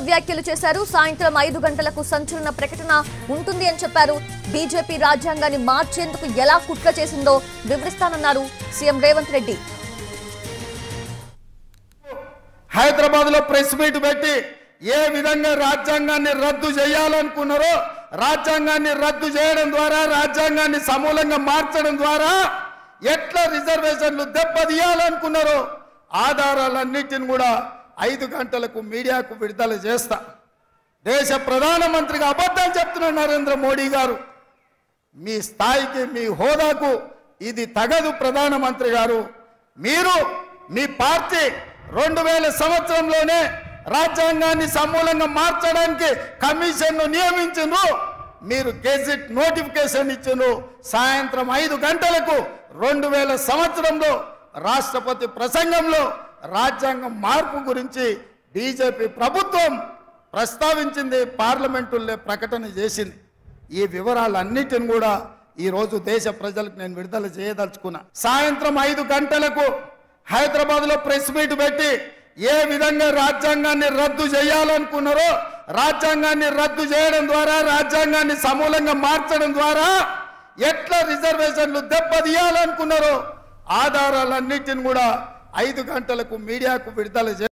వ్యాఖ్యలు చేశారు. సాయంత్రం 5 గంటలకు సంచలన ప్రకటన ఉంటుంది అని చెప్పారు. బీజేపీ రాజ్యాంగాన్ని మార్చేందుకు ఎలా కుట్ర చేసిందో వివరిస్తానన్నారు సీఎం రేవంత్ రెడ్డి. హైదరాబాద్ లో ప్రెస్ మీట్ పెట్టి ఏ విధంగా రాజ్యాంగాన్ని రద్దు చేయాలనుకున్నారో, రాజ్యాంగాన్ని రద్దు చేయడం ద్వారా, రాజ్యాంగాన్ని సమూలంగా మార్చడం ద్వారా ఎట్లా రిజర్వేషన్లు దెబ్బతీయాలనుకున్నారో ఆధారాలన్నిటిని కూడా 5 గంటలకు మీడియాకు విడుదల చేస్తా. దేశ ప్రధానమంత్రిగా అబద్ధాలు చెప్తున్నారు నరేంద్ర మోడీ గారు. మీ స్థాయికి, మీ హోదాకు ఇది తగదు. ప్రధానమంత్రి గారు, మీరు మీ పార్టీ 2000 సంవత్సరంలోనే రాజ్యాంగాన్ని సమూలంగా మార్చడానికి కమిషన్ను నియమించారు. మీరు గెజిట్ నోటిఫికేషన్ ఇచ్చారు. సాయంత్రం 5 గంటలకు 2000 సంవత్సరంలో రాష్ట్రపతి ప్రసంగంలో రాజ్యాంగం మార్పు గురించి బీజేపీ ప్రభుత్వం ప్రస్తావించింది, పార్లమెంటులో ప్రకటన చేసింది. ఈ వివరాలన్నిటిని కూడా ఈరోజు దేశ ప్రజలకు నేను విడుదల చేయదలుచుకున్నా. సాయంత్రం 5 గంటలకు హైదరాబాద్ లో ప్రెస్ మీట్ పెట్టి ఏ విధంగా రాజ్యాంగాన్ని రద్దు చేయాలనుకున్నారో, రాజ్యాంగాన్ని రద్దు చేయడం ద్వారా, రాజ్యాంగాన్ని సమూలంగా మార్చడం ద్వారా ఎట్లా రిజర్వేషన్లు దెబ్బతీయాలనుకున్నారో ఆధారాలన్నిటిని కూడా 5 గంటలకు మీడియాకు విడుదల